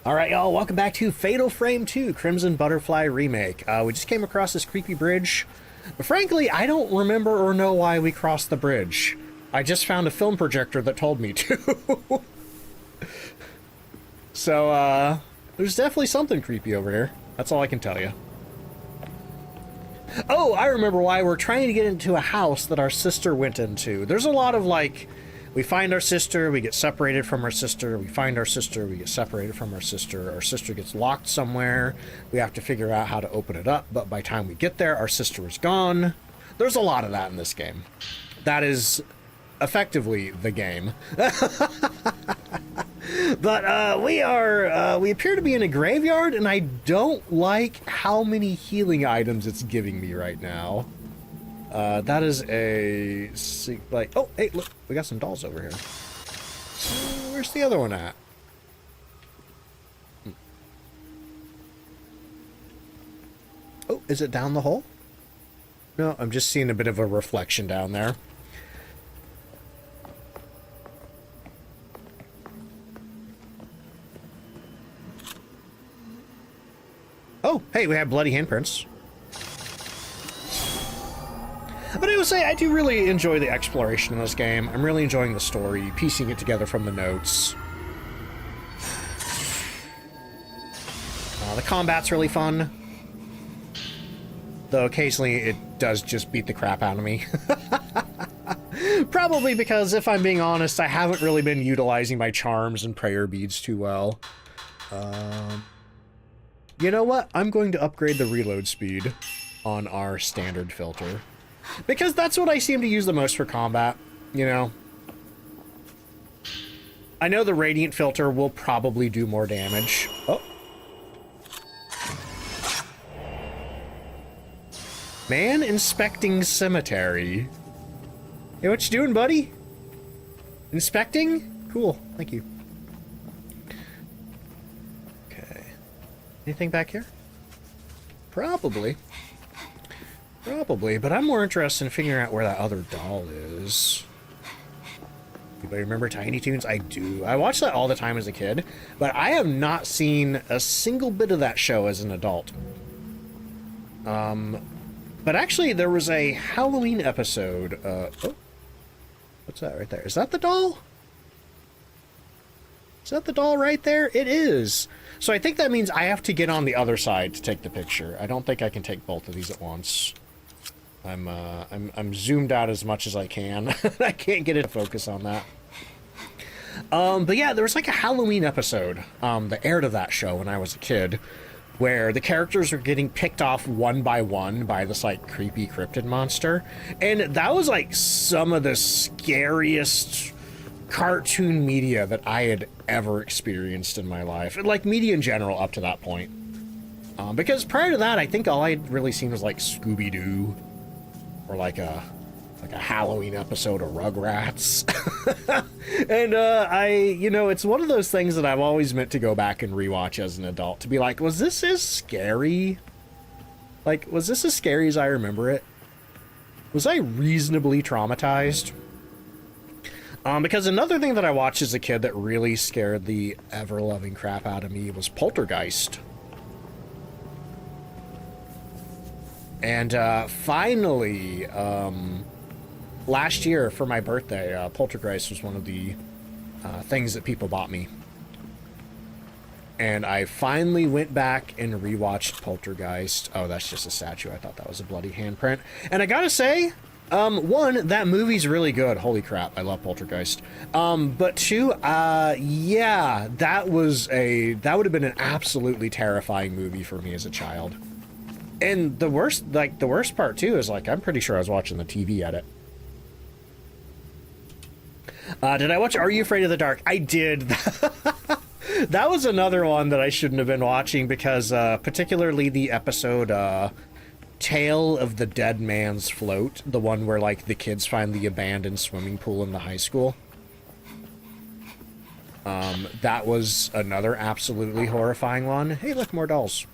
Alright, y'all, welcome back to Fatal Frame 2, Crimson Butterfly Remake. We just came across this creepy bridge. But frankly, I don't remember or know why we crossed the bridge. I just found a film projector that told me to. So, there's definitely something creepy over here. That's all I can tell you. Oh, I remember why. We're trying to get into a house that our sister went into. There's a lot of, like, we find our sister, we get separated from our sister, we find our sister, we get separated from our sister gets locked somewhere, we have to figure out how to open it up, but by the time we get there, our sister is gone. There's a lot of that in this game. That is effectively the game. But we appear to be in a graveyard, and I don't like how many healing items it's giving me right now. That is a, like, oh, hey, look, we got some dolls over here. Where's the other one at? Oh, is it down the hole? No, I'm just seeing a bit of a reflection down there. Oh, hey, we have bloody handprints. But I will say, I do really enjoy the exploration in this game. I'm really enjoying the story, piecing it together from the notes. The combat's really fun. Though occasionally it does just beat the crap out of me. Probably because, if I'm being honest, I haven't really been utilizing my charms and prayer beads too well. You know what? I'm going to upgrade the reload speed on our standard filter. Because that's what I seem to use the most for combat, you know? I know the Radiant filter will probably do more damage. Oh. Man inspecting cemetery. Hey, what you doing, buddy? Inspecting? Cool, thank you. Okay. Anything back here? Probably. Probably, but I'm more interested in figuring out where that other doll is. Anybody remember Tiny Toons? I do. I watched that all the time as a kid, but I have not seen a single bit of that show as an adult. But actually, there was a Halloween episode. Oh, what's that right there? Is that the doll? Is that the doll right there? It is. So I think that means I have to get on the other side to take the picture. I don't think I can take both of these at once. I'm zoomed out as much as I can. I can't get it to focus on that. But yeah, there was like a Halloween episode that aired of that show when I was a kid, where the characters were getting picked off one by this like creepy cryptid monster, and that was like some of the scariest cartoon media that I had ever experienced in my life, and like media in general up to that point. Because prior to that, I think all I'd really seen was like Scooby-Doo, or like a Halloween episode of Rugrats. And you know, it's one of those things that I've always meant to go back and rewatch as an adult, to be like, was this as scary? Like, was this as scary as I remember it? Was I reasonably traumatized? Because another thing that I watched as a kid that really scared the ever-loving crap out of me was Poltergeist. And finally, last year for my birthday, Poltergeist was one of the things that people bought me. And I finally went back and rewatched Poltergeist. Oh, that's just a statue. I thought that was a bloody handprint. And I gotta say, one, that movie's really good. Holy crap, I love Poltergeist. But two, yeah, that would have been an absolutely terrifying movie for me as a child. And the worst part too is, like, I'm pretty sure I was watching the TV edit. Did I watch Are You Afraid of the Dark? I did. That was another one that I shouldn't have been watching, because particularly the episode Tale of the Dead Man's Float, the one where, like, the kids find the abandoned swimming pool in the high school. That was another absolutely horrifying one. Hey, look, more dolls.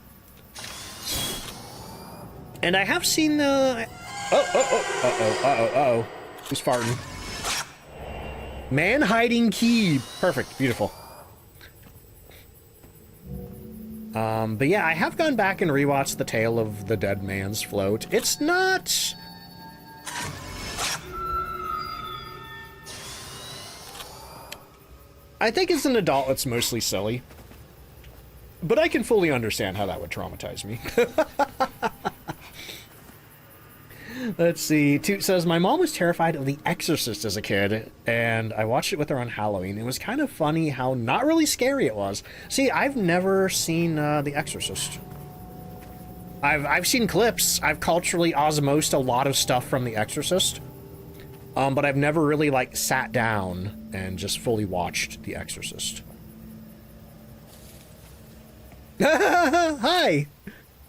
And I have seen uh-oh. Who's farting? Man hiding key. Perfect. Beautiful. But yeah, I have gone back and rewatched The Tale of the Dead Man's Float. It's not... I think as an adult, it's mostly silly. But I can fully understand how that would traumatize me. Let's see. Toot says, my mom was terrified of The Exorcist as a kid, and I watched it with her on Halloween. It was kind of funny how not really scary it was. See, I've never seen The Exorcist. I've seen clips. I've culturally osmosed a lot of stuff from The Exorcist. But I've never really, like, sat down and just fully watched The Exorcist. Hi!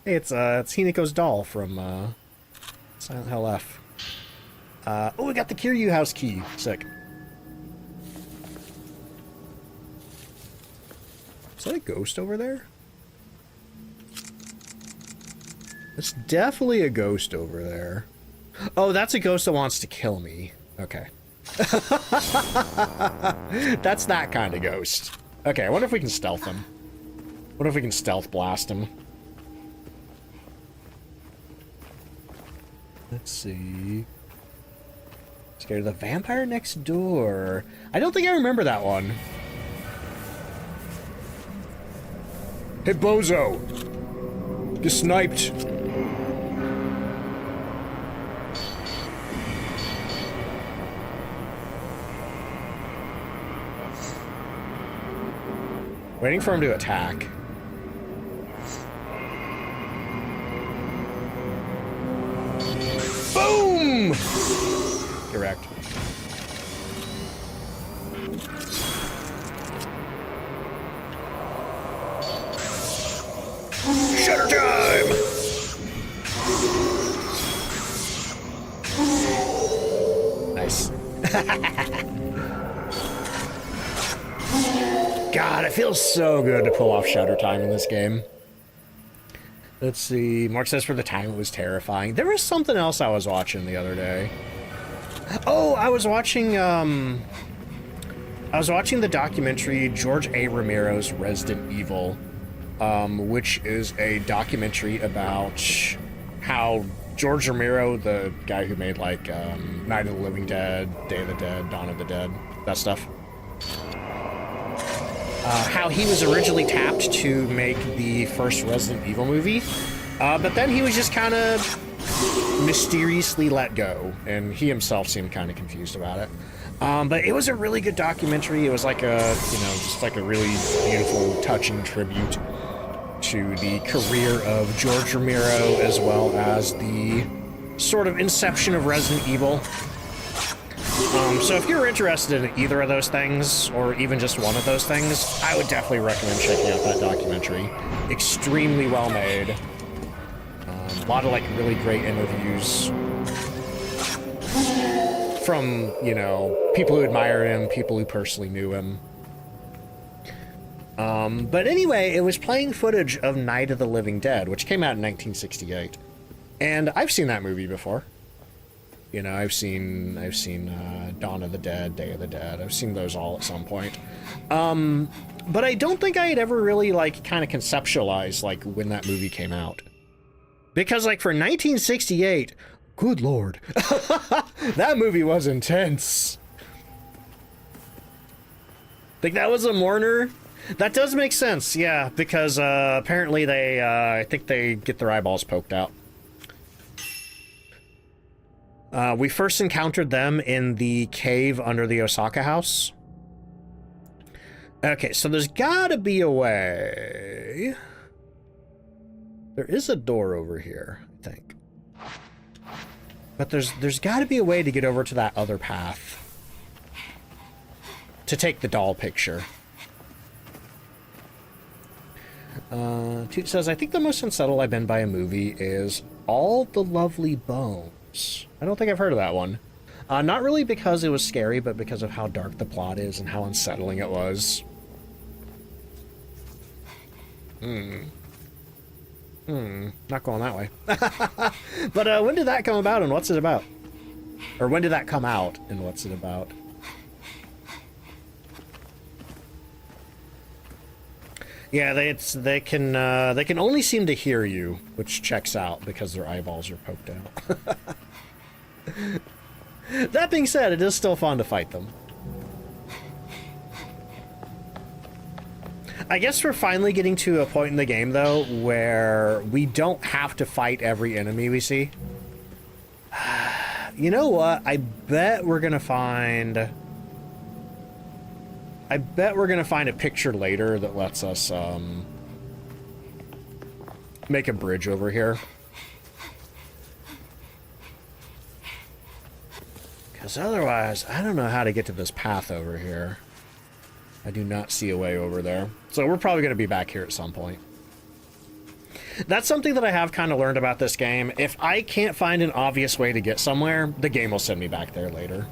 Hey, it's Hinako's doll from, Silent Hill F. Oh, we got the Kiryu house key. Sick. Is that a ghost over there? It's definitely a ghost over there. Oh, that's a ghost that wants to kill me. Okay. That's that kind of ghost. Okay, I wonder if we can stealth him. What if we can stealth blast him? Let's see. Scared of the vampire next door. I don't think I remember that one. Hey, bozo! Get sniped! Waiting for him to attack. Boom! Correct. Shutter time! Nice. God, it feels so good to pull off shutter time in this game. Let's see. Mark says for the time it was terrifying. There was something else I was watching the other day. Oh, I was watching the documentary George A. Romero's Resident Evil, which is a documentary about how George Romero, the guy who made like Night of the Living Dead, Day of the Dead, Dawn of the Dead, that stuff. How he was originally tapped to make the first Resident Evil movie, but then he was just kind of mysteriously let go, and he himself seemed kind of confused about it. But it was a really good documentary. It was like a, just like a really beautiful, touching tribute to the career of George Romero, as well as the sort of inception of Resident Evil. So if you're interested in either of those things, or even just one of those things, I would definitely recommend checking out that documentary. Extremely well made. A lot of, like, really great interviews from, people who admire him, people who personally knew him. But anyway, it was playing footage of Night of the Living Dead, which came out in 1968. And I've seen that movie before. I've seen Dawn of the Dead, Day of the Dead. I've seen those all at some point. But I don't think I had ever really, like, kind of conceptualized, like, when that movie came out. Because, like, for 1968, good lord, that movie was intense. Think that was a mourner? That does make sense, yeah, because apparently they, I think they get their eyeballs poked out. We first encountered them in the cave under the Osaka house. Okay, so there's gotta be a way. There is a door over here, I think. But there's gotta be a way to get over to that other path. To take the doll picture. Toot says, I think the most unsettled I've been by a movie is All the Lovely Bones. I don't think I've heard of that one. Not really because it was scary, but because of how dark the plot is and how unsettling it was. Not going that way. But when did that come about and what's it about? Or when did that come out and what's it about? Yeah, they can only seem to hear you, which checks out because their eyeballs are poked out. That being said, it is still fun to fight them. I guess we're finally getting to a point in the game, though, where we don't have to fight every enemy we see. You know what? I bet we're gonna find a picture later that lets us, make a bridge over here. Because otherwise, I don't know how to get to this path over here. I do not see a way over there. So we're probably going to be back here at some point. That's something that I have kind of learned about this game. If I can't find an obvious way to get somewhere, the game will send me back there later.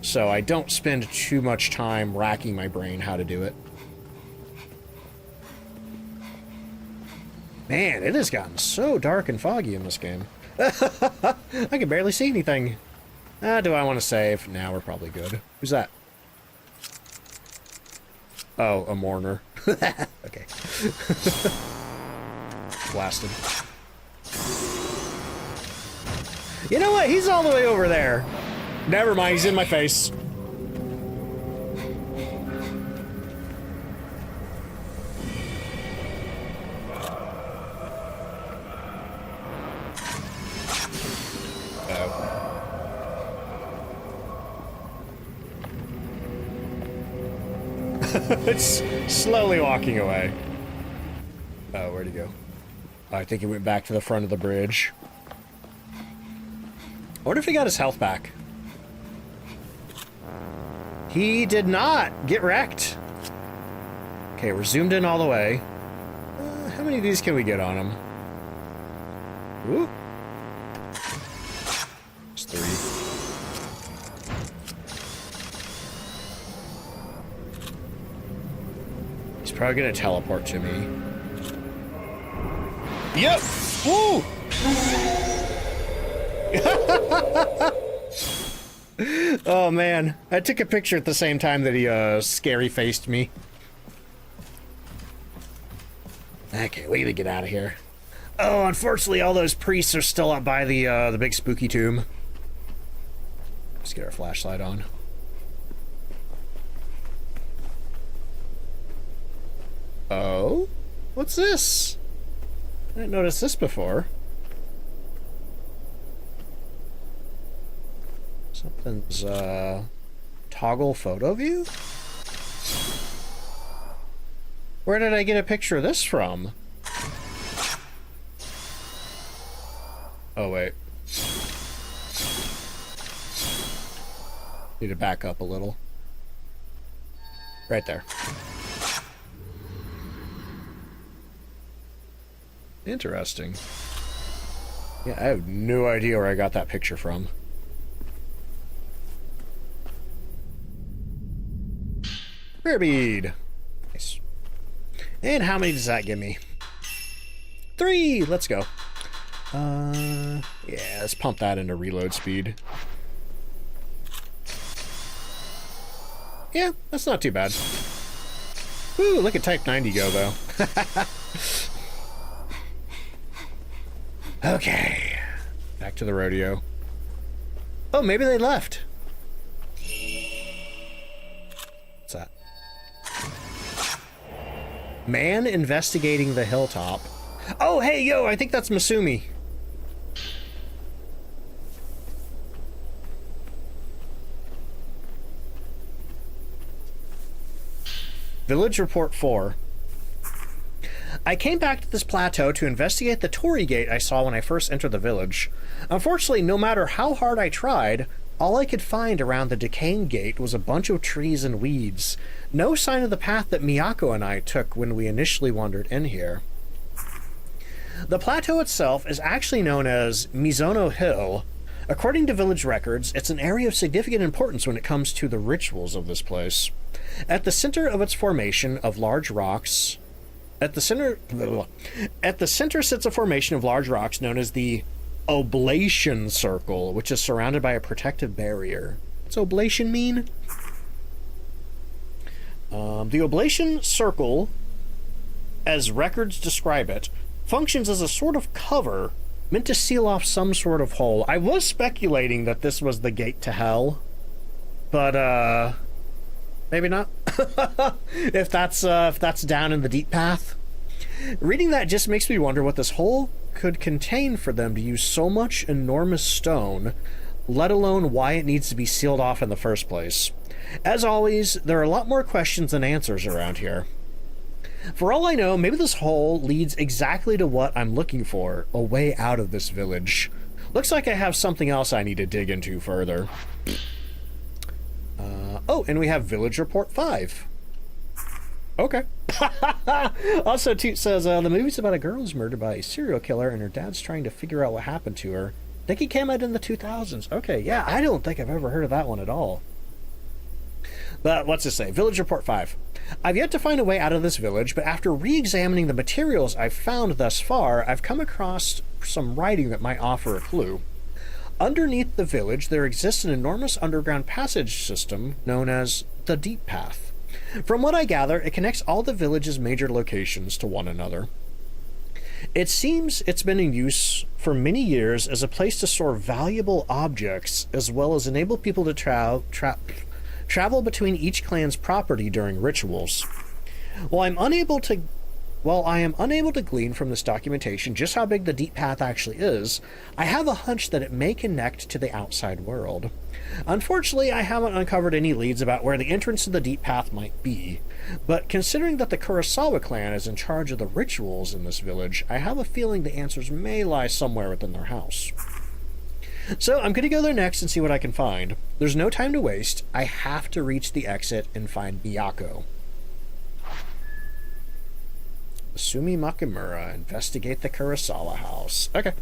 So I don't spend too much time racking my brain how to do it. Man, it has gotten so dark and foggy in this game. I can barely see anything. Do I want to save? Nah, we're probably good. Who's that? Oh, a mourner. Okay. Blasted. You know what? He's all the way over there. Never mind, he's in my face. It's slowly walking away. Oh, where'd he go? I think he went back to the front of the bridge. I wonder if he got his health back. He did not get wrecked. Okay, we're zoomed in all the way. How many of these can we get on him? Ooh. It's 3. He's probably gonna teleport to me. Yep! Woo! Oh man, I took a picture at the same time that he scary faced me. Okay, we gotta get out of here. Oh, unfortunately, all those priests are still up by the big spooky tomb. Let's get our flashlight on. Oh, what's this? I didn't notice this before. Something's, toggle photo view? Where did I get a picture of this from? Oh, wait. Need to back up a little. Right there. Interesting. Yeah, I have no idea where I got that picture from. Rare bead. Nice. And how many does that give me? 3! Let's go. Yeah, let's pump that into reload speed. Yeah, that's not too bad. Ooh, look at Type 90 go, though. Okay. Back to the rodeo. Oh, maybe they left. What's that? Man investigating the hilltop. Oh, hey, yo, I think that's Masumi. Village Report 4. I came back to this plateau to investigate the Torii Gate I saw when I first entered the village. Unfortunately, no matter how hard I tried, all I could find around the decaying gate was a bunch of trees and weeds. No sign of the path that Miyako and I took when we initially wandered in here. The plateau itself is actually known as Mizono Hill. According to village records, it's an area of significant importance when it comes to the rituals of this place. At the center of its formation of large rocks... At the center sits a formation of large rocks known as the Oblation Circle, which is surrounded by a protective barrier. What's oblation mean? The oblation circle, as records describe it, functions as a sort of cover meant to seal off some sort of hole. I was speculating that this was the gate to hell, but maybe not. if that's down in the deep path. Reading that just makes me wonder what this hole could contain for them to use so much enormous stone, let alone why it needs to be sealed off in the first place. As always, there are a lot more questions than answers around here. For all I know, maybe this hole leads exactly to what I'm looking for, a way out of this village. Looks like I have something else I need to dig into further. Oh, and we have Village Report 5. Okay. Also, Toot says, the movie's about a girl who's murdered by a serial killer and her dad's trying to figure out what happened to her. I think it came out in the 2000s. Okay, yeah, I don't think I've ever heard of that one at all. But what's it say? Village Report 5. I've yet to find a way out of this village, but after re-examining the materials I've found thus far, I've come across some writing that might offer a clue. Underneath the village, there exists an enormous underground passage system known as the Deep Path. From what I gather, it connects all the village's major locations to one another. It seems it's been in use for many years as a place to store valuable objects, as well as enable people to travel between each clan's property during rituals. While I am unable to glean from this documentation just how big the Deep Path actually is, I have a hunch that it may connect to the outside world. Unfortunately, I haven't uncovered any leads about where the entrance to the Deep Path might be, but considering that the Kurosawa clan is in charge of the rituals in this village, I have a feeling the answers may lie somewhere within their house. So I'm going to go there next and see what I can find. There's no time to waste. I have to reach the exit and find Miyako. Sumi Makimura, investigate the Kurosawa house. Okay.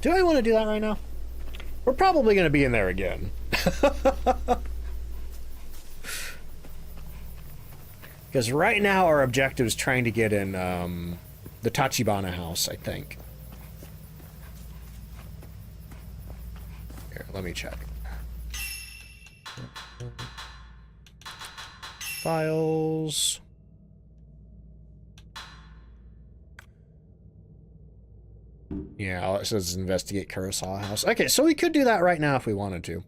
Do I want to do that right now? We're probably going to be in there again. Because right now our objective is trying to get in the Tachibana house, I think. Here, let me check. Files. Yeah, it says investigate Kurosawa house. Okay, so we could do that right now if we wanted to.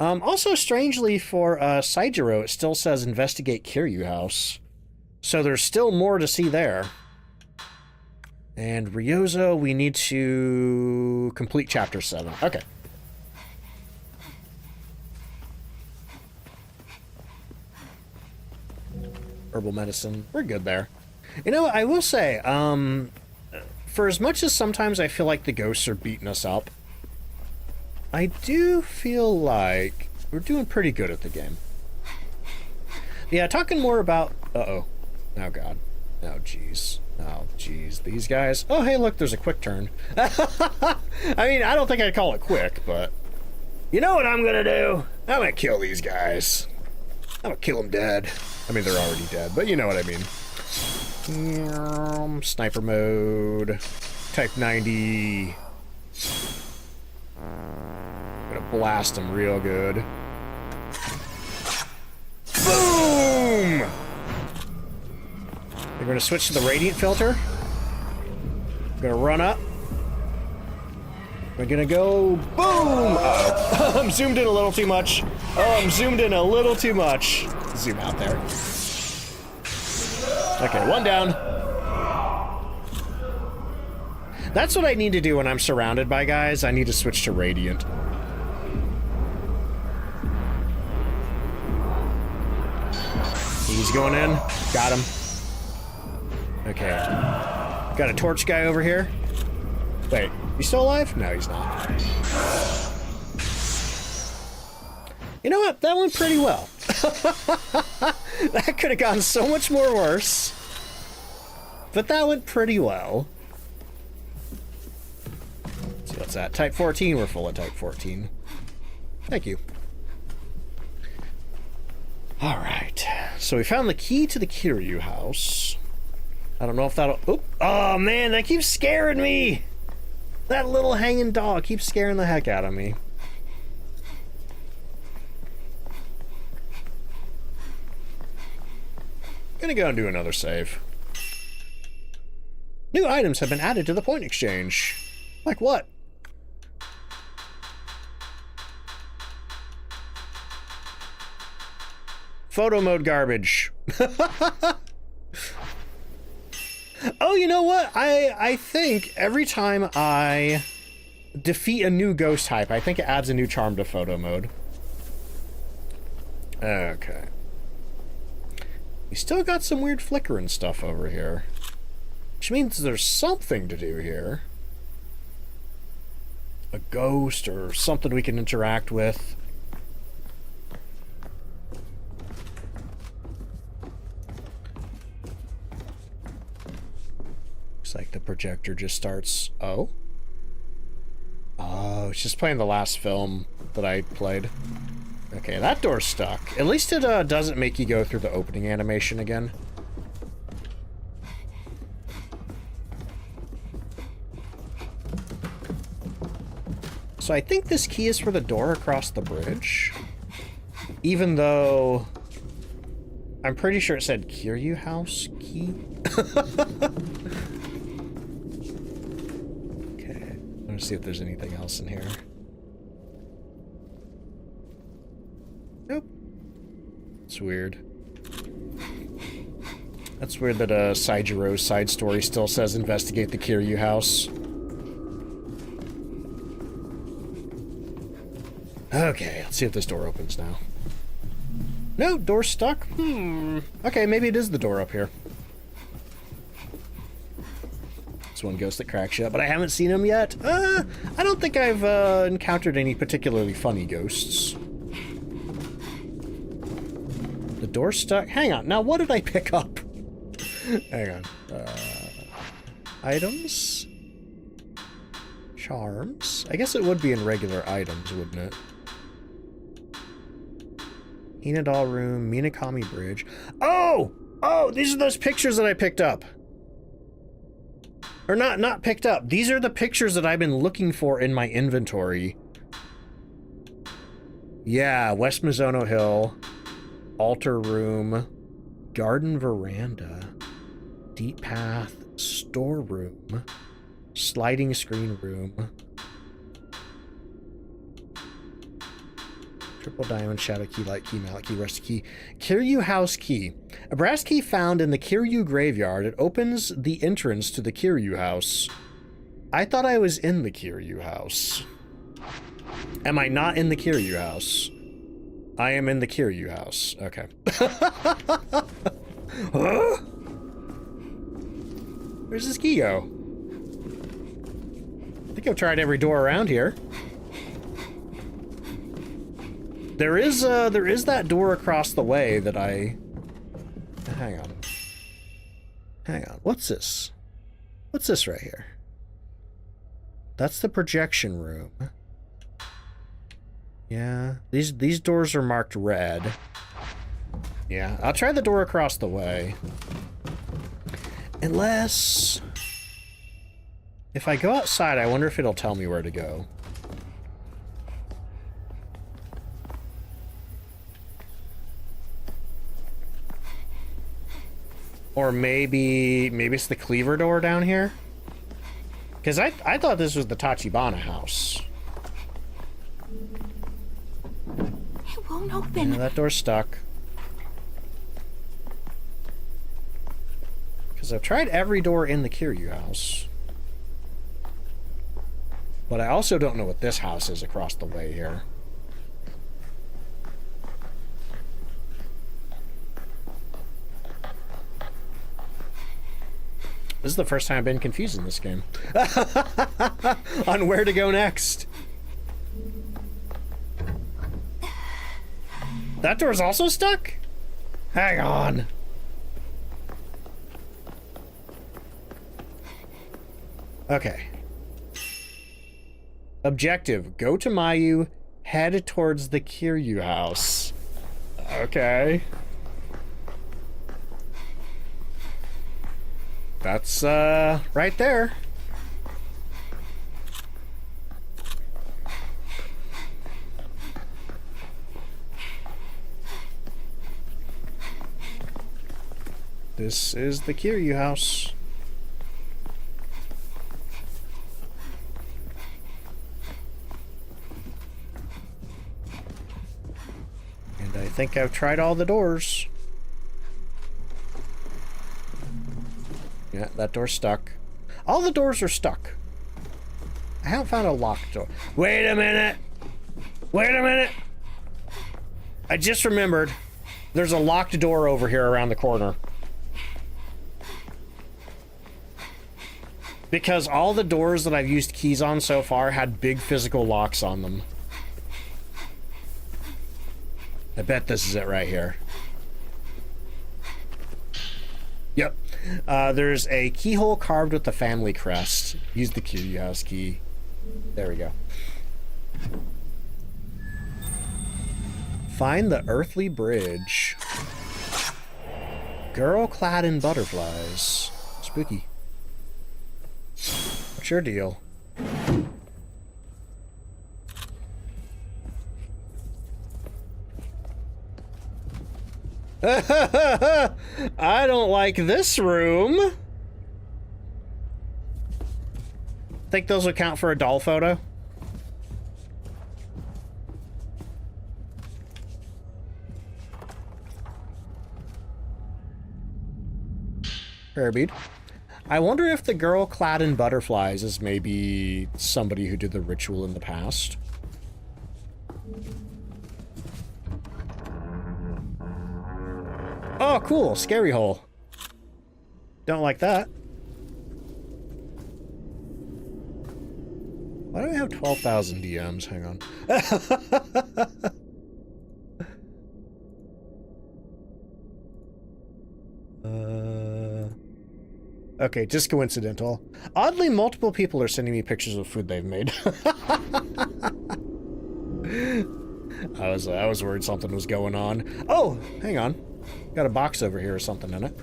Also, strangely, for Saijiro, it still says investigate Kiryu house. So there's still more to see there. And Ryozo, we need to complete Chapter 7. Okay. Herbal medicine. We're good there. You know, I will say, for as much as sometimes I feel like the ghosts are beating us up, I do feel like we're doing pretty good at the game. Yeah, talking more about... Uh-oh. Oh, God. Oh, jeez. Oh, jeez. These guys... Oh, hey, look, there's a quick turn. I mean, I don't think I'd call it quick, but... You know what I'm gonna do? I'm gonna kill these guys. I'm gonna kill them dead. I mean, they're already dead, but you know what I mean. Sniper mode. Type 90. Gonna blast them real good. Boom! We're gonna switch to the radiant filter. Gonna run up. We're gonna go boom! Uh-oh. I'm zoomed in a little too much. Oh, I'm zoomed in a little too much. Zoom out there. Okay, one down. That's what I need to do when I'm surrounded by guys. I need to switch to radiant. He's going in. Got him. Okay. Got a torch guy over here. Wait, he's still alive? No, he's not. You know what? That went pretty well. That could have gone so much more worse. But that went pretty well. Let's see, what's that? Type 14. We're full of Type 14. Thank you. Alright. So we found the key to the Kiryu house. I don't know if that'll... Oop. Oh, man, that keeps scaring me! That little hanging dog keeps scaring the heck out of me. Gonna go and do another save. New items have been added to the point exchange. Like what? Photo mode garbage. Oh, you know what? I think every time I defeat a new ghost type, I think it adds a new charm to photo mode. Okay. We still got some weird flickering stuff over here. Which means there's something to do here. A ghost or something we can interact with. Looks like the projector just starts. Oh? Oh, it's just playing the last film that I played. Okay, that door's stuck. At least it doesn't make you go through the opening animation again. So I think this key is for the door across the bridge. Even though I'm pretty sure it said Kiryu House key. Okay, let's see if there's anything else in here. Nope. It's weird. That's weird that Saijiro's side story still says investigate the Kiryu house. Okay, let's see if this door opens now. No, door's stuck? Okay, maybe it is the door up here. It's one ghost that cracks you up, but I haven't seen him yet. I don't think I've encountered any particularly funny ghosts. The door's stuck. Hang on. Now, what did I pick up? Hang on. Items? Charms? I guess it would be in regular items, wouldn't it? Hinadal room, Minakami bridge. Oh! Oh, these are those pictures that I picked up. Or not picked up. These are the pictures that I've been looking for in my inventory. Yeah, West Mizono Hill. Altar room, garden veranda, deep path, storeroom, sliding screen room, triple diamond, shadow key, light key, mallet key, rusty key, Kiryu house key. A brass key found in the Kiryu graveyard. It opens the entrance to the Kiryu house. I thought I was in the Kiryu house. Am I not in the Kiryu house? I am in the Kiryu house. Okay. Huh? Where's this key go? I think I've tried every door around here. There is that door across the way that I... Hang on. Hang on. What's this? What's this right here? That's the projection room. Yeah, these doors are marked red. Yeah, I'll try the door across the way. Unless... If I go outside, I wonder if it'll tell me where to go. Or maybe it's the cleaver door down here? Because I thought this was the Tachibana house. It won't open. Yeah, that door's stuck. Because I've tried every door in the Kiryu house. But I also don't know what this house is across the way here. This is the first time I've been confused in this game. On where to go next. That door's also stuck? Hang on. Okay. Objective. Go to Mayu, head towards the Kiryu house. Okay. That's, right there. This is the Kiryu house. And I think I've tried all the doors. Yeah, that door's stuck. All the doors are stuck. I haven't found a locked door. Wait a minute! Wait a minute! I just remembered. There's a locked door over here around the corner. Because all the doors that I've used keys on so far had big physical locks on them. I bet this is it right here. Yep. There's a keyhole carved with the family crest. Use the Kiryu house key. There we go. Find the earthly bridge. Girl clad in butterflies. Spooky. What's your deal? I don't like this room. Think those would count for a doll photo? Prayer bead. I wonder if the girl clad in butterflies is maybe somebody who did the ritual in the past. Oh, cool. Scary hole. Don't like that. Why do I have 12,000 DMs? Hang on. Okay, just coincidental. Oddly, multiple people are sending me pictures of food they've made. I was worried something was going on. Oh, hang on. Got a box over here or something in it.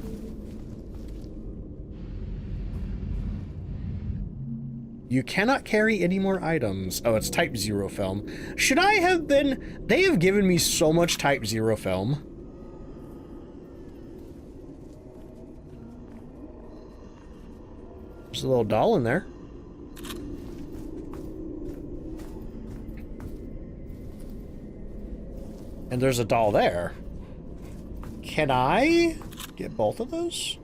You cannot carry any more items. Oh, it's Type 0 film. Should I have been... They have given me so much Type 0 film. There's a little doll in there. And there's a doll there. Can I get both of those?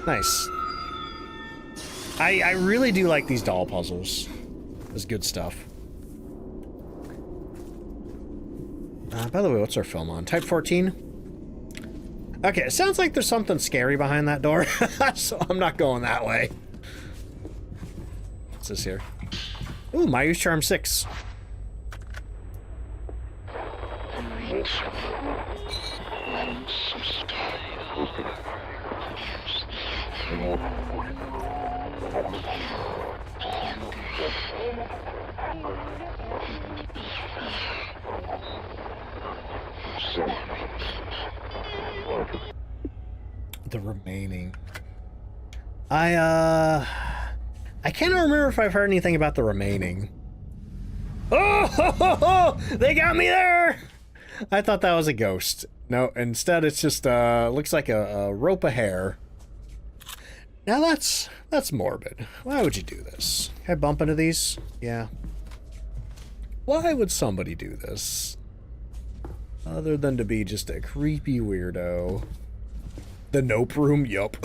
Nice. I really do like these doll puzzles. It's good stuff. By the way, what's our film on? Type 14? Okay, it sounds like there's something scary behind that door, so I'm not going that way. What's this here? Ooh, Mayu's Charm 6. The remaining. I can't remember if I've heard anything about the remaining. Oh, ho, ho, ho! They got me there! I thought that was a ghost. No, instead it's just, looks like a rope of hair. Now that's morbid. Why would you do this? Can I bump into these? Yeah. Why would somebody do this? Other than to be just a creepy weirdo. The nope room? Yup.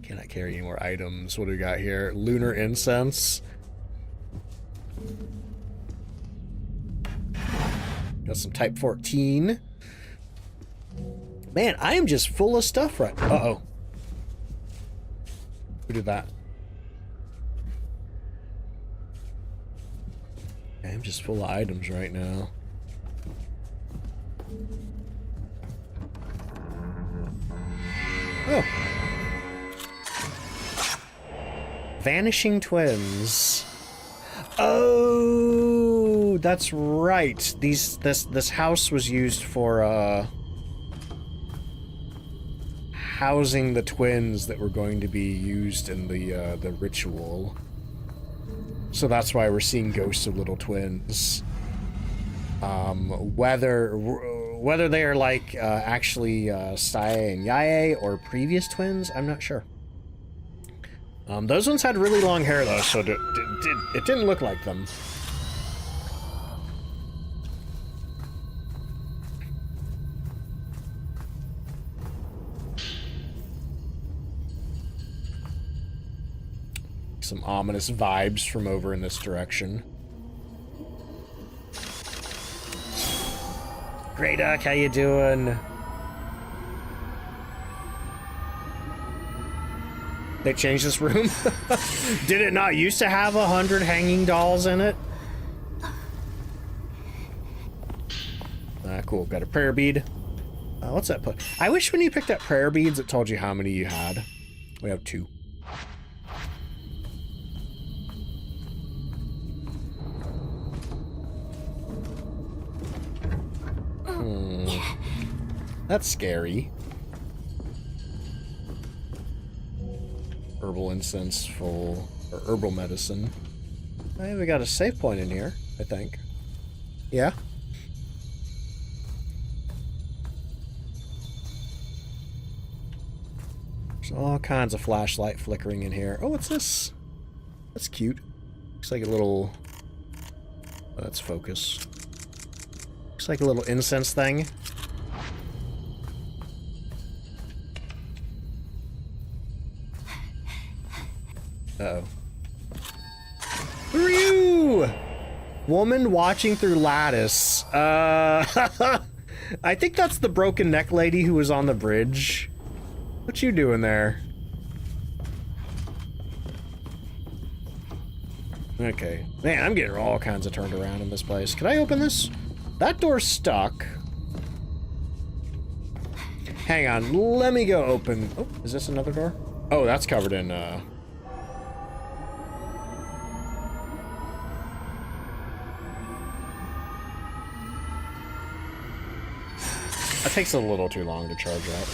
Cannot carry any more items. What do we got here? Lunar incense. Got some Type 14. Man, I am just full of stuff right now. Uh-oh. Who did that? I'm just full of items right now. Oh. Vanishing Twins. Oh, that's right. This house was used for housing the twins that were going to be used in the ritual. So that's why we're seeing ghosts of little twins. Whether they are like actually Sae and Yae or previous twins, I'm not sure. Those ones had really long hair though, so it didn't look like them. Some ominous vibes from over in this direction. Grey Duck, how you doing? They changed this room? Did it not used to have 100 hanging dolls in it? Cool. Got a prayer bead. What's that put? I wish when you picked up prayer beads, it told you how many you had. We have 2. That's scary. Herbal incense full, or herbal medicine. Hey, we got a save point in here, I think. Yeah? There's all kinds of flashlight flickering in here. Oh, what's this? That's cute. Looks like a little... Oh, that's focus. Looks like a little incense thing. Uh-oh. Who are you? Woman watching through lattice. I think that's the broken neck lady who was on the bridge. What you doing there? Okay. Man, I'm getting all kinds of turned around in this place. Can I open this? That door's stuck. Hang on, let me go open. Oh, is this another door? Oh, that's covered in, That takes a little too long to charge up.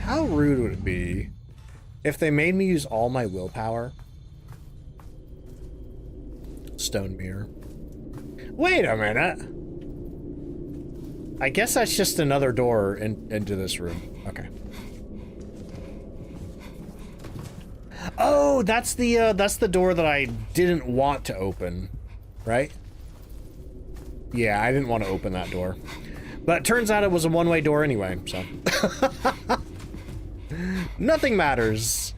How rude would it be if they made me use all my willpower? Stone mirror. Wait a minute. I guess that's just another door into this room. Okay. Oh, that's the door that I didn't want to open, right? Yeah, I didn't want to open that door. But it turns out it was a one-way door anyway, so. Nothing matters.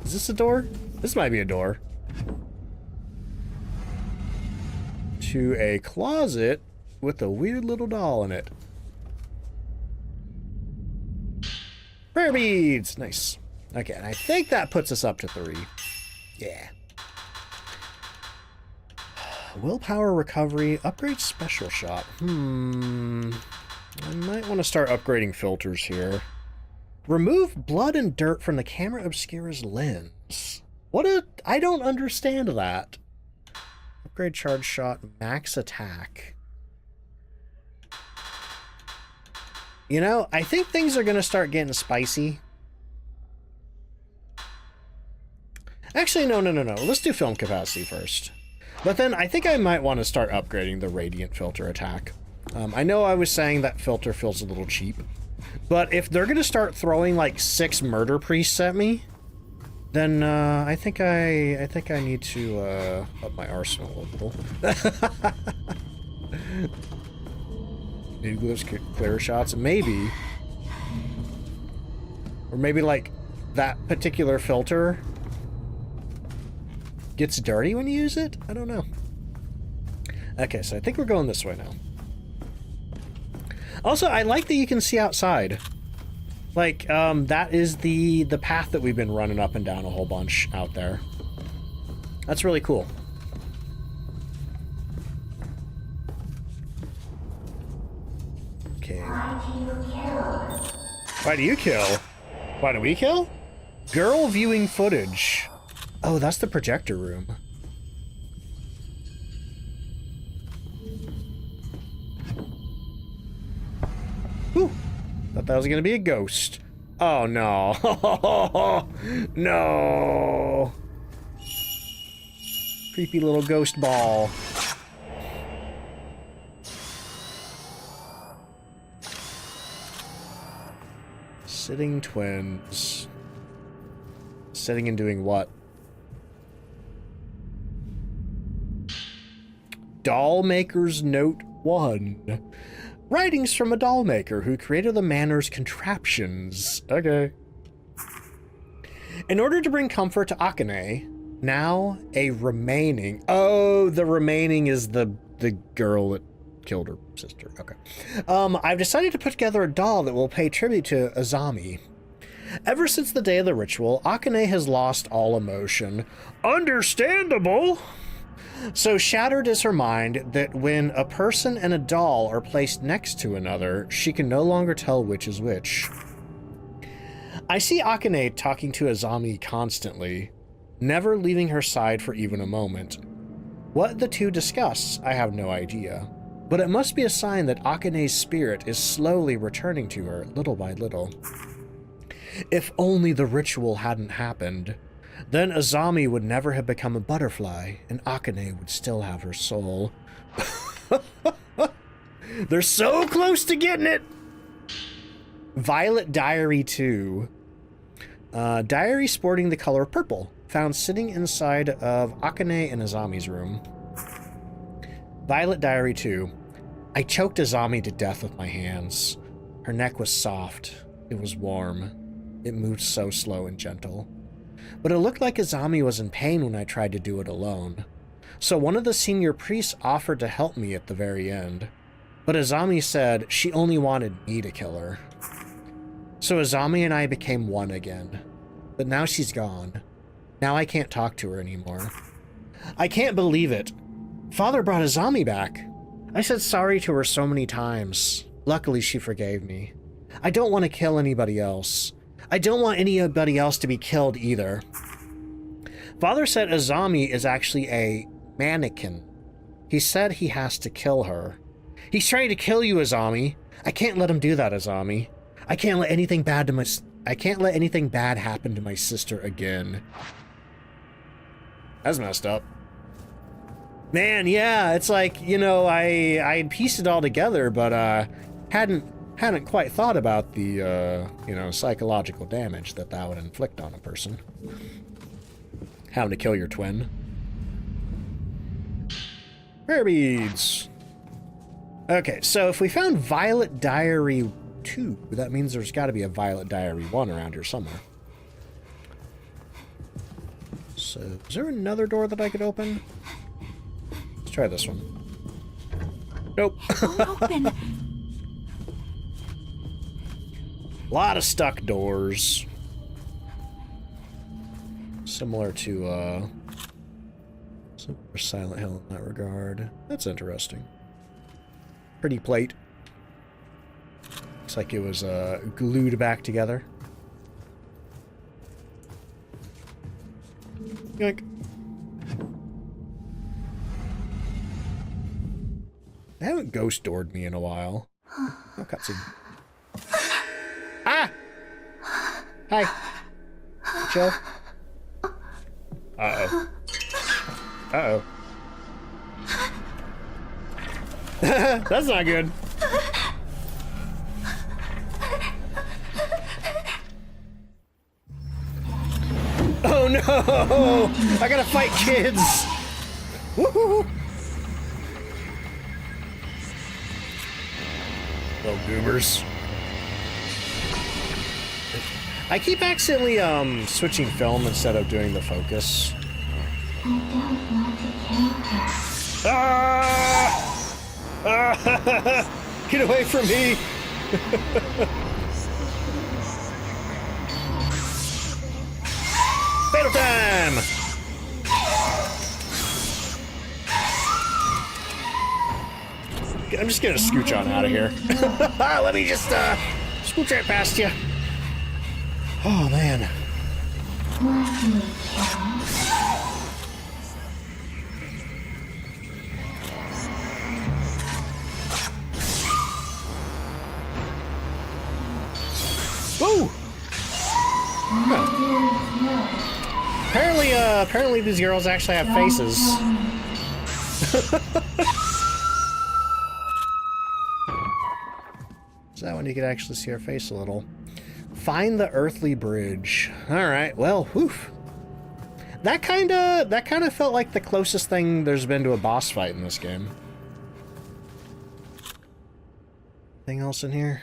Is this a door? This might be a door. To a closet with a weird little doll in it. Prayer beads! Nice. Okay, and I think that puts us up to 3. Yeah. Willpower recovery, upgrade special shot. I might want to start upgrading filters here. Remove blood and dirt from the Camera Obscura's lens. I don't understand that. Upgrade charge shot, max attack. You know, I think things are going to start getting spicy. Actually, no. Let's do film capacity first. But then I think I might want to start upgrading the radiant filter attack. I know I was saying that filter feels a little cheap. But if they're going to start throwing like 6 murder priests at me, then I think I need to up my arsenal a little. Maybe those clear shots, maybe. Or maybe like that particular filter gets dirty when you use it? I don't know. Okay, so I think we're going this way now. Also, I like that you can see outside. Like, that is the path that we've been running up and down a whole bunch out there. That's really cool. Okay. Why do you kill? Why do we kill? Girl viewing footage. Oh, that's the projector room. thought that was gonna be a ghost. Oh no. No. Creepy little ghost ball. Sitting twins. Sitting and doing what? Doll Maker's Note 1. Writings from a doll maker who created the Manor's contraptions. Okay. In order to bring comfort to Akane, now a remaining... Oh, the remaining is the girl that killed her sister. Okay. I've decided to put together a doll that will pay tribute to Azami. Ever since the day of the ritual, Akane has lost all emotion. Understandable! So shattered is her mind that when a person and a doll are placed next to another, she can no longer tell which is which. I see Akane talking to Azami constantly, never leaving her side for even a moment. What the two discuss, I have no idea, but it must be a sign that Akane's spirit is slowly returning to her, little by little. If only the ritual hadn't happened, then Azami would never have become a butterfly, and Akane would still have her soul. They're so close to getting it! Violet Diary 2. Diary sporting the color purple, found sitting inside of Akane and Azami's room. Violet Diary 2. I choked Azami to death with my hands. Her neck was soft. It was warm. It moved so slow and gentle. But it looked like Azami was in pain when I tried to do it alone. So one of the senior priests offered to help me at the very end. But Azami said she only wanted me to kill her. So Azami and I became one again. But now she's gone. Now I can't talk to her anymore. I can't believe it. Father brought Azami back. I said sorry to her so many times. Luckily, she forgave me. I don't want to kill anybody else. I don't want anybody else to be killed either. Father said Azami is actually a mannequin. He said he has to kill her. He's trying to kill you, Azami. I can't let him do that, Azami. I can't let anything bad happen to my sister again. That's messed up. Man, yeah, it's like, you know, I pieced it all together, but hadn't quite thought about the you know, psychological damage that would inflict on a person. Having to kill your twin. Prayer beads. Okay, so if we found Violet Diary 2, that means there's got to be a Violet Diary 1 around here somewhere. So, is there another door that I could open? Let's try this one. Nope. Open. A lot of stuck doors. Similar to, Silent Hill in that regard. That's interesting. Pretty plate. Looks like it was, glued back together. Yoink. They haven't ghost doored me in a while. Oh, cutscene. Ah! Hi. Chill. Uh-oh. Uh-oh. That's not good. Oh no! I gotta fight kids! Woohoo! Little goobers. I keep accidentally switching film instead of doing the focus. Ah! Ah! Get away from me! Fatal time! I'm just gonna scooch on out of here. Let me just scooch right past you. Oh man. apparently these girls actually have faces. So that one you could actually see her face a little. Find the earthly bridge. Alright, well, whew. That kinda felt like the closest thing there's been to a boss fight in this game. Anything else in here?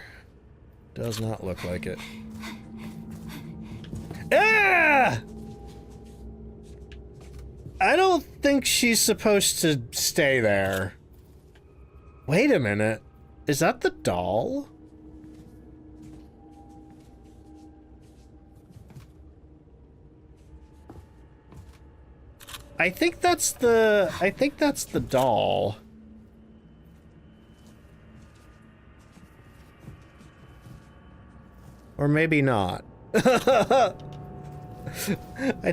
Does not look like it. Ah! I don't think she's supposed to stay there. Wait a minute. Is that the doll? I think that's the doll. Or maybe not. I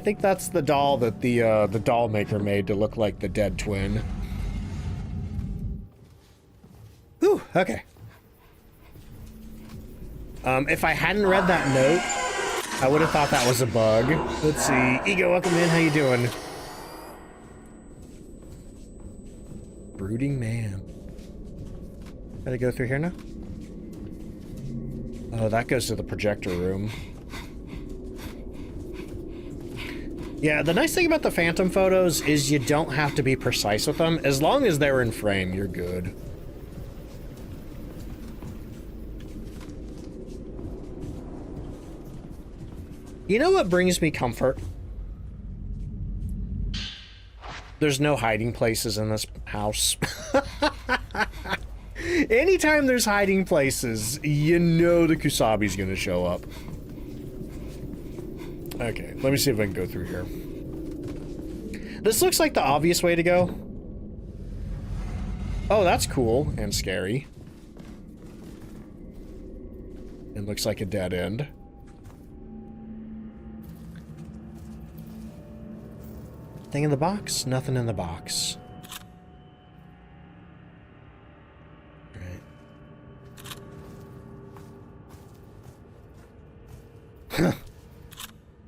think that's the doll that the doll maker made to look like the dead twin. Whew, okay. If I hadn't read that note, I would have thought that was a bug. Let's see. Ego, welcome in. How you doing? Brooding man. Gotta go through here now? Oh, that goes to the projector room. Yeah, the nice thing about the phantom photos is you don't have to be precise with them. As long as they're in frame, you're good. You know what brings me comfort? There's no hiding places in this house. Anytime there's hiding places, you know the Kusabi's gonna show up. Okay, let me see if I can go through here. This looks like the obvious way to go. Oh, that's cool and scary. It looks like a dead end. Thing in the box? Nothing in the box. Right.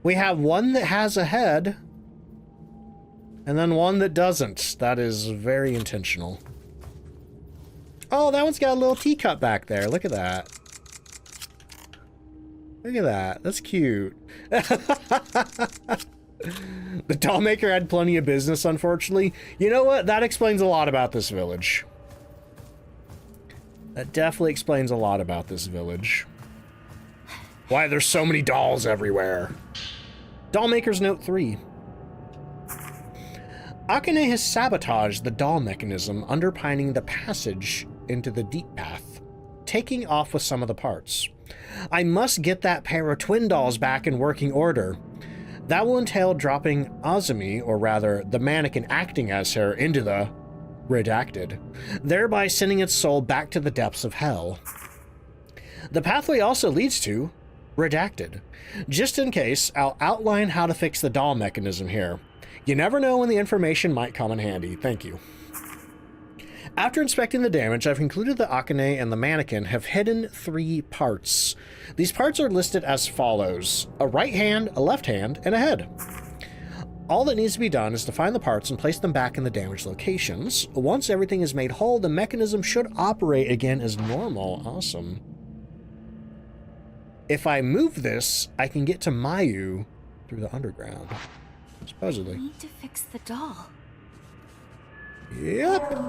We have one that has a head, and then one that doesn't. That is very intentional. Oh, that one's got a little teacup back there. Look at that. Look at that. That's cute. The doll maker had plenty of business, unfortunately. You know what? That explains a lot about this village. That definitely explains a lot about this village. Why there's so many dolls everywhere. Doll maker's note 3. Akane has sabotaged the doll mechanism underpinning the passage into the deep path, taking off with some of the parts. I must get that pair of twin dolls back in working order. That will entail dropping Azumi, or rather, the mannequin acting as her, into the redacted, thereby sending its soul back to the depths of hell. The pathway also leads to redacted. Just in case, I'll outline how to fix the doll mechanism here. You never know when the information might come in handy. Thank you. After inspecting the damage, I've concluded that Akane and the mannequin have hidden 3 parts. These parts are listed as follows: a right hand, a left hand, and a head. All that needs to be done is to find the parts and place them back in the damaged locations. Once everything is made whole, the mechanism should operate again as normal. Awesome. If I move this, I can get to Mayu through the underground. Supposedly. I need to fix the doll. Yep.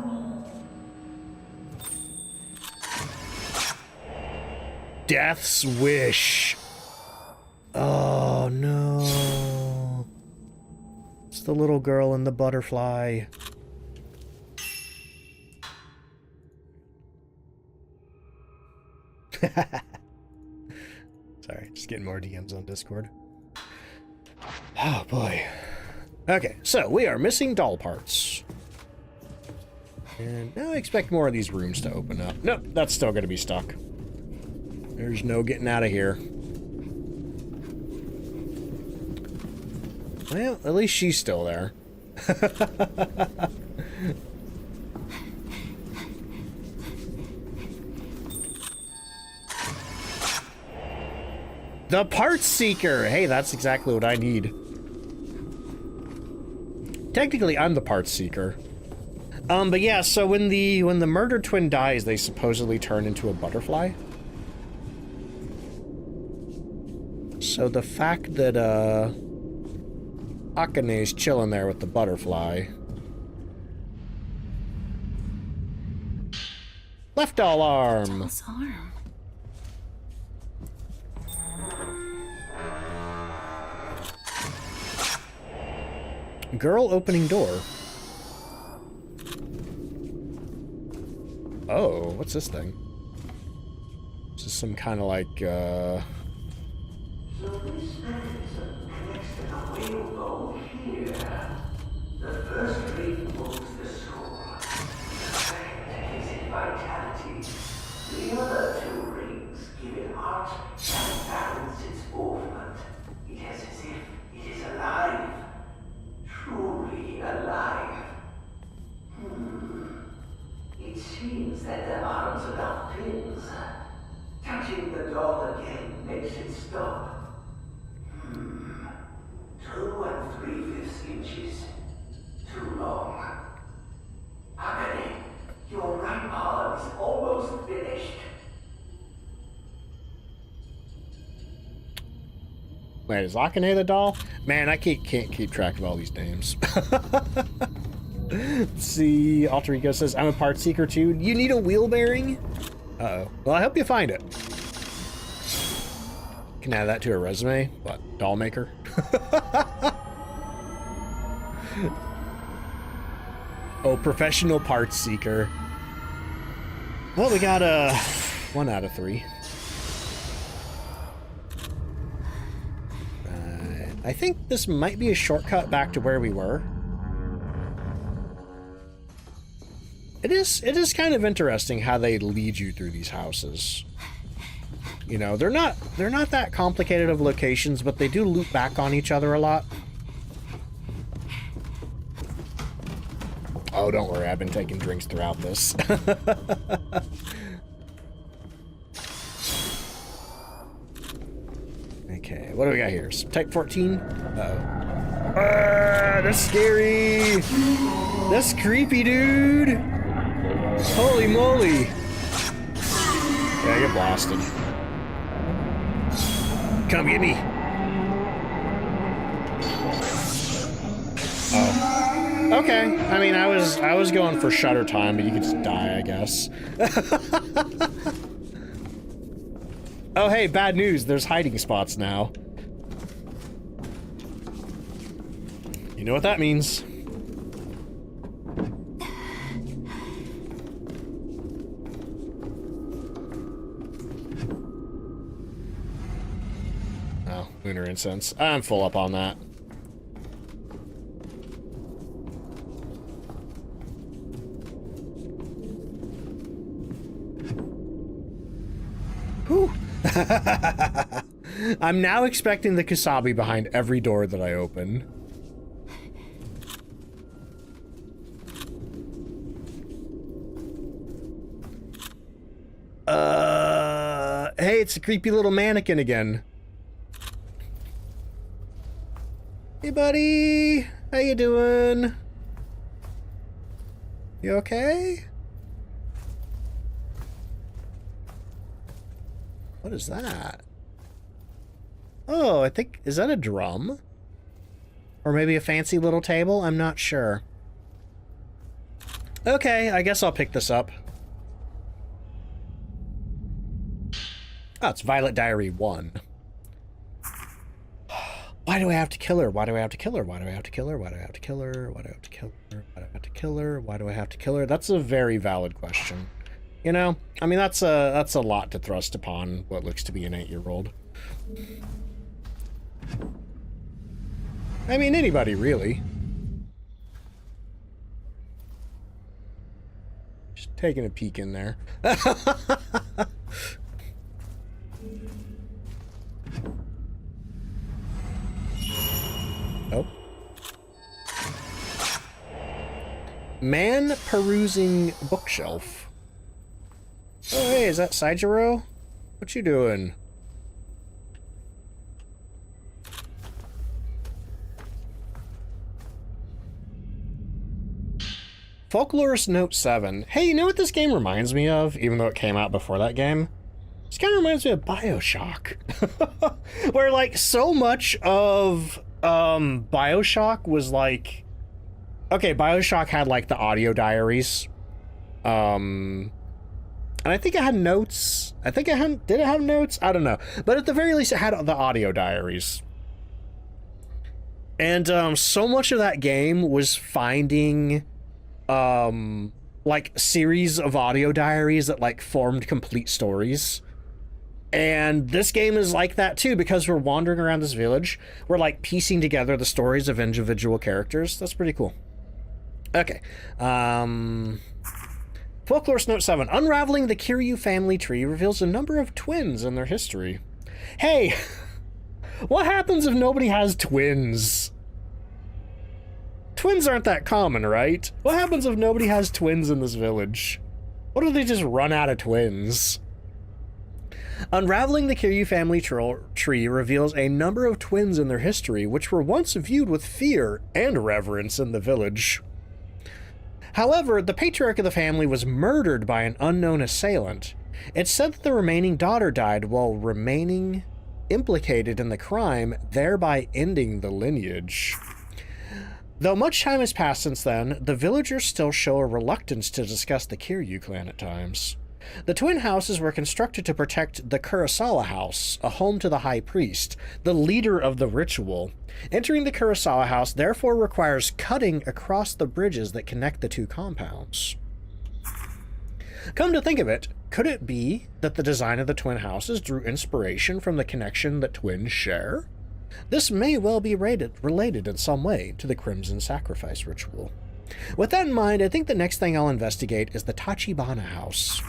Death's wish. Oh no. It's the little girl and the butterfly. Sorry, just getting more DMs on Discord. Oh boy. Okay, so we are missing doll parts. And now I expect more of these rooms to open up. Nope, that's still going to be stuck. There's no getting out of here. Well, at least she's still there. The Parts Seeker! Hey, that's exactly what I need. Technically, I'm the parts seeker. But yeah, so when the murder twin dies, they supposedly turn into a butterfly. So the fact that, Akane's chilling there with the butterfly. Left doll arm! Doll's arm. Girl opening door. Oh, what's this thing? This is some kind of like, So this mechanism connects to the whalebone here. The first ring moves the soul. The second gives it vitality. The other two rings give it heart and balance its movement. It is as if it is alive. Truly alive. It seems that the arms are not pins. Touching the doll again makes it stop. 2 3/5 inches. Too long. Akane, your right arm is almost finished. wait, is Akane the doll? Man, I can't keep track of all these names. Let's see, Alter Ego says, I'm a part seeker too. You need a wheel bearing? Uh-oh. Well, I help you find it. Can add that to a resume. What, doll maker? Oh, professional parts seeker. Well, we got a 1 out of 3. I think this might be a shortcut back to where we were. It is kind of interesting how they lead you through these houses. You know, they're not that complicated of locations, but they do loop back on each other a lot. Oh, don't worry, I've been taking drinks throughout this. Okay, what do we got here? Type 14? Uh-oh. That's scary! That's creepy, dude! Holy moly! Yeah, get blasted. Come get me! Oh. Okay, I mean, I was going for shutter time, but you could just die, I guess. Oh, hey, bad news. There's hiding spots now. You know what that means. Oh, lunar incense. I'm full up on that. Whew. I'm now expecting the Kasabi behind every door that I open. Hey, it's a creepy little mannequin again. Hey, buddy. How you doing? You okay? What is that? Oh, I think... Is that a drum? Or maybe a fancy little table? I'm not sure. Okay, I guess I'll pick this up. Oh, it's Violet Diary 1. Why do I have to kill her? Why do I have to kill her? Why do I have to kill her? Why do I have to kill her? Why do I have to kill her? Why do I have to kill her? Why do I have to kill her? That's a very valid question. You know? I mean, that's a lot to thrust upon what looks to be an 8-year-old. I mean, anybody, really. Just taking a peek in there. Oh. Man perusing bookshelf. Oh, hey, is that Saijiro? What you doing? Folklorist Note 7. Hey, you know what this game reminds me of, even though it came out before that game? This kind of reminds me of BioShock. Where, like, so much of BioShock was like... Okay, BioShock had, like, the audio diaries. And I think it had notes. I think it had... Did it have notes? I don't know. But at the very least, it had the audio diaries. And so much of that game was finding... like series of audio diaries that like formed complete stories. And this game is like that too, because we're wandering around this village. We're like piecing together the stories of individual characters. That's pretty cool. Okay. Folklorist Note 7. Unraveling the Kiryu family tree reveals a number of twins and their history. Hey, what happens if nobody has twins? Twins aren't that common, right? What happens if nobody has twins in this village? What if they just run out of twins? Unraveling the Kiryu family tree reveals a number of twins in their history, which were once viewed with fear and reverence in the village. However, the patriarch of the family was murdered by an unknown assailant. It's said that the remaining daughter died while remaining implicated in the crime, thereby ending the lineage. Though much time has passed since then, the villagers still show a reluctance to discuss the Kiryu clan at times. The twin houses were constructed to protect the Kurosawa house, a home to the high priest, the leader of the ritual. Entering the Kurosawa house therefore requires cutting across the bridges that connect the two compounds. Come to think of it, could it be that the design of the twin houses drew inspiration from the connection that twins share? This may well be related in some way to the Crimson Sacrifice ritual. With that in mind, I think the next thing I'll investigate is the Tachibana house.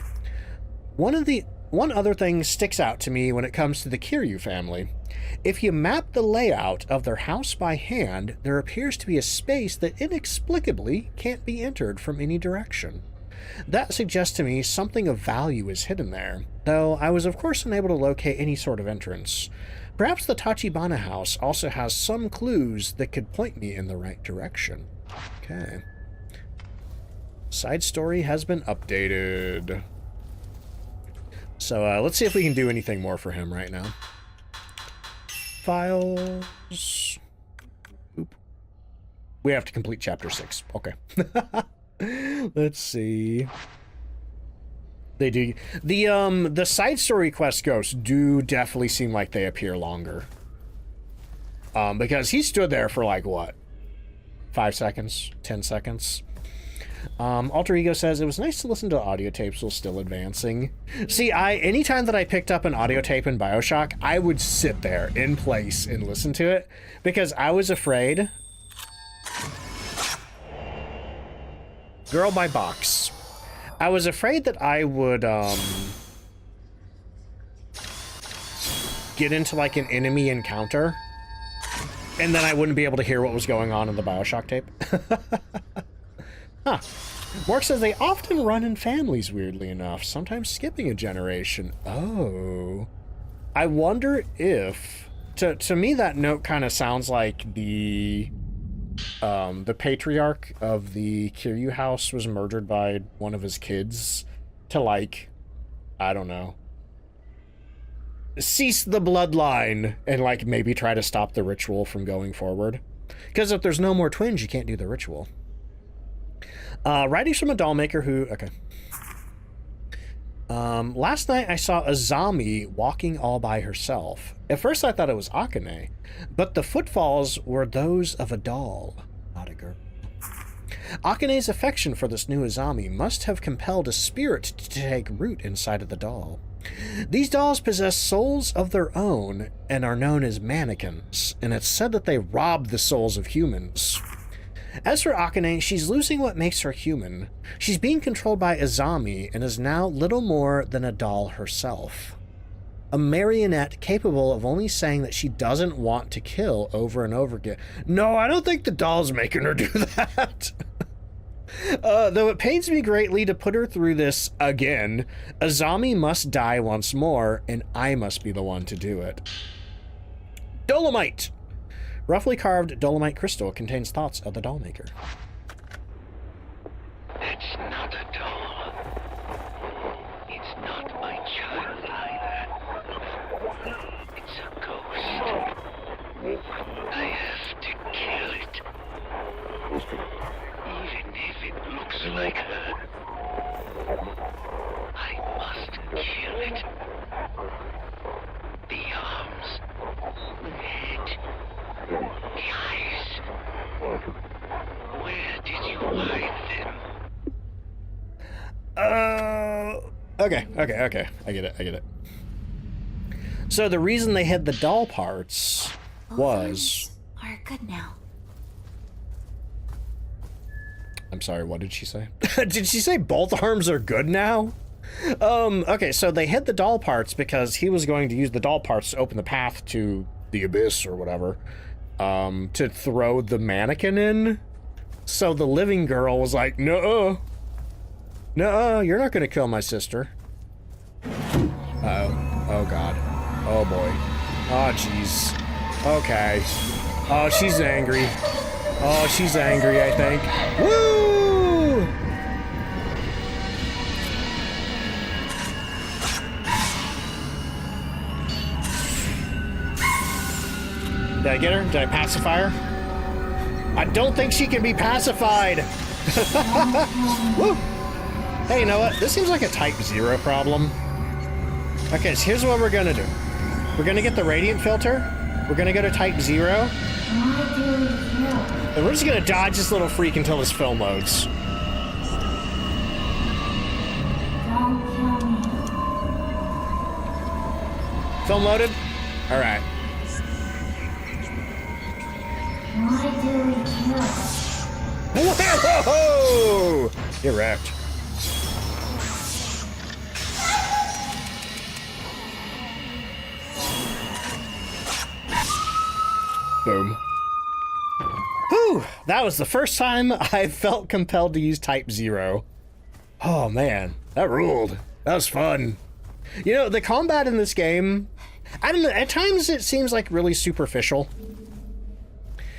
One other thing sticks out to me when it comes to the Kiryu family. If you map the layout of their house by hand, there appears to be a space that inexplicably can't be entered from any direction. That suggests to me something of value is hidden there, though I was of course unable to locate any sort of entrance. Perhaps the Tachibana house also has some clues that could point me in the right direction. Okay. Side story has been updated. So let's see if we can do anything more for him right now. Files. Oop. We have to complete chapter 6. Okay. Let's see. They do. The side story quest ghosts do definitely seem like they appear longer. Because he stood there for like what? 5 seconds? 10 seconds? Alter Ego says, it was nice to listen to audio tapes while still advancing. See, anytime that I picked up an audio tape in BioShock, I would sit there in place and listen to it because I was afraid. Girl by box. I was afraid that I would, get into, like, an enemy encounter, and then I wouldn't be able to hear what was going on in the BioShock tape. Huh. Mark says they often run in families, weirdly enough, sometimes skipping a generation. Oh. I wonder if... To me, that note kind of sounds like the patriarch of the Kiryu house was murdered by one of his kids to, like, I don't know, cease the bloodline and, like, maybe try to stop the ritual from going forward. Because if there's no more twins, you can't do the ritual. Writings from a doll maker who... Okay. Last night I saw Azami walking all by herself. At first I thought it was Akane, but the footfalls were those of a doll, not a girl. Akane's affection for this new Azami must have compelled a spirit to take root inside of the doll. These dolls possess souls of their own and are known as mannequins, and it's said that they rob the souls of humans. As for Akane, she's losing what makes her human. She's being controlled by Azami and is now little more than a doll herself. A marionette capable of only saying that she doesn't want to kill over and over again. No, I don't think the doll's making her do that. Though it pains me greatly to put her through this again, Azami must die once more, and I must be the one to do it. Dolomite! Roughly carved dolomite crystal contains thoughts of the doll maker. Okay. I get it. So the reason they hid the doll parts was... Are good now. I'm sorry, what did she say? Did she say both arms are good now? Okay, so they hid the doll parts because he was going to use the doll parts to open the path to the abyss or whatever, to throw the mannequin in. So the living girl was like, "No, you're not gonna kill my sister." Oh god. Oh boy. Oh jeez. Okay. Oh, she's angry. Oh, she's angry, I think. Woo! Did I get her? Did I pacify her? I don't think she can be pacified. Woo! Hey, you know what? This seems like a Type 0 problem. Okay, so here's what we're gonna do. We're gonna get the radiant filter. We're gonna go to Type 0. And we're just gonna dodge this little freak until this film loads. Don't kill me. Film loaded? Alright. Why do we kill? Whoa! Get wrecked. Boom. Whew! That was the first time I felt compelled to use Type 0. Oh man, that ruled. That was fun. You know, the combat in this game, I don't know, at times it seems like really superficial.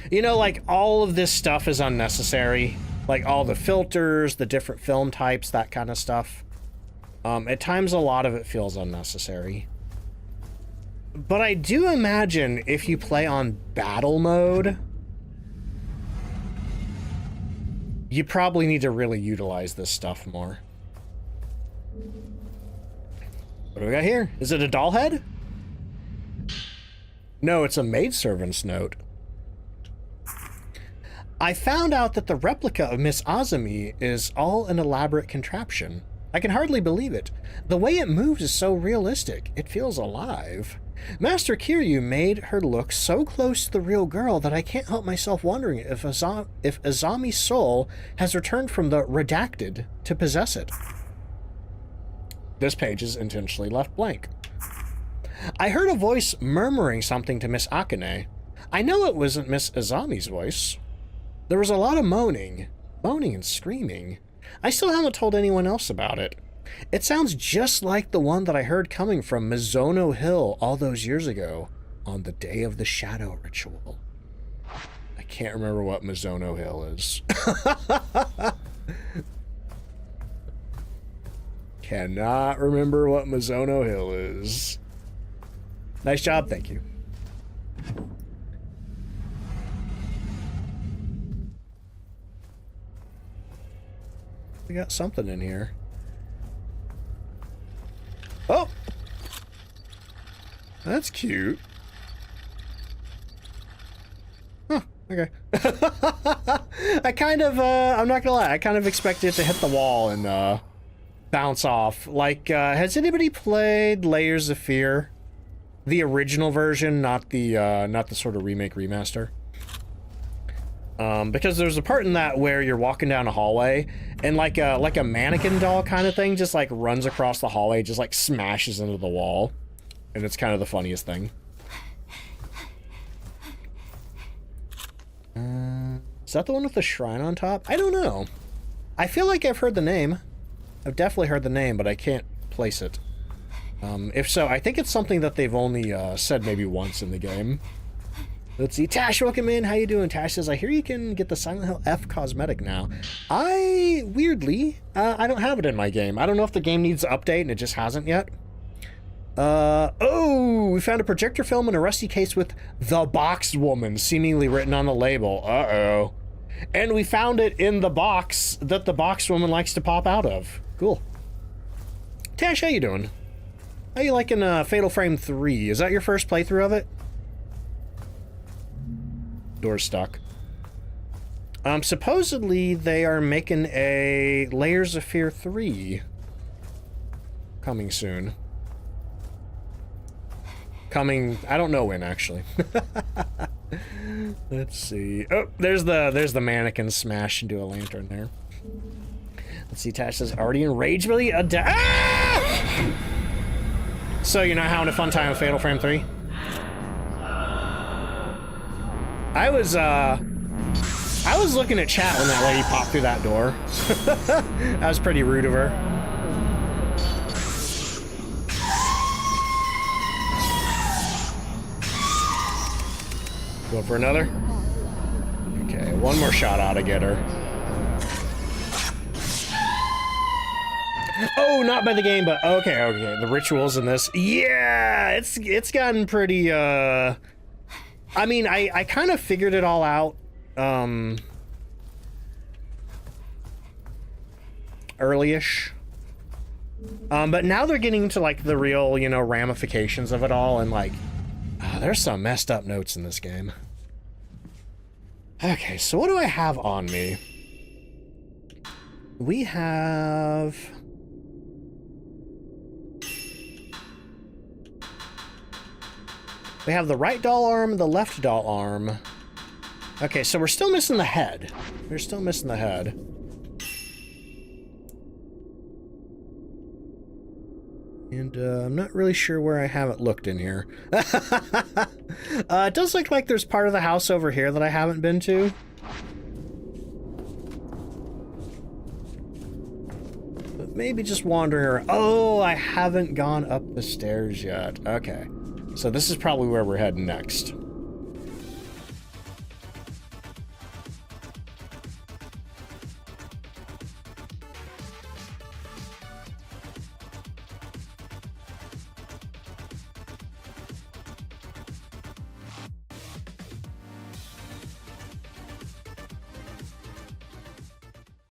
You know, like all of this stuff is unnecessary. Like all the filters, the different film types, that kind of stuff. At times a lot of it feels unnecessary. But I do imagine if you play on battle mode, you probably need to really utilize this stuff more. What do we got here? Is it a doll head? No, it's a maidservant's note. I found out that the replica of Miss Azumi is all an elaborate contraption. I can hardly believe it. The way it moves is so realistic. It feels alive. Master Kiryu made her look so close to the real girl that I can't help myself wondering if Azami's soul has returned from the redacted to possess it. This page is intentionally left blank. I heard a voice murmuring something to Miss Akane. I know it wasn't Miss Azami's voice. There was a lot of moaning and screaming. I still haven't told anyone else about it. It sounds just like the one that I heard coming from Mizono Hill all those years ago on the day of the shadow ritual. I can't remember what Mizono Hill is. Cannot remember what Mizono Hill is. Nice job, thank you. We got something in here. Oh! That's cute. Huh, okay. I kind of, I'm not gonna lie, I kind of expected it to hit the wall and, bounce off. Like, has anybody played Layers of Fear? The original version, not the sort of remake remaster? Because there's a part in that where you're walking down a hallway and like a mannequin doll kind of thing just like runs across the hallway, just like smashes into the wall. And it's kind of the funniest thing. Is that the one with the shrine on top? I don't know. I feel like I've heard the name. I've definitely heard the name, but I can't place it. If so, I think it's something that they've only said maybe once in the game. Let's see. Tash, welcome in. How you doing? Tash says, I hear you can get the Silent Hill F cosmetic now. Weirdly, I don't have it in my game. I don't know if the game needs to update and it just hasn't yet. Oh, we found a projector film in a rusty case with The Box Woman seemingly written on the label. Uh-oh. And we found it in the box that the Box Woman likes to pop out of. Cool. Tash, how you doing? How you liking Fatal Frame 3? Is that your first playthrough of it? Door's stuck. Supposedly they are making a Layers of Fear 3. Coming soon. Coming, I don't know when, actually. Let's see. Oh, there's the mannequin smashed into a lantern there. Let's see, Tash says, already enraged by the ah! So you're not having a fun time with Fatal Frame 3? I was looking at chat when that lady popped through that door. That was pretty rude of her. Go for another. Okay, one more shot out to get her. Oh, not by the game, but okay. The rituals in this, yeah, it's gotten pretty. I mean, I kind of figured it all out. Early-ish. But now they're getting into like the real, you know, ramifications of it all, and like. There's some messed up notes in this game. Okay, so what do I have on me? We have... We have the right doll arm, the left doll arm. Okay, so we're still missing the head. We're still missing the head. And I'm not really sure where I haven't looked in here. It does look like there's part of the house over here that I haven't been to. But maybe just wandering around. Oh, I haven't gone up the stairs yet. Okay. So this is probably where we're heading next.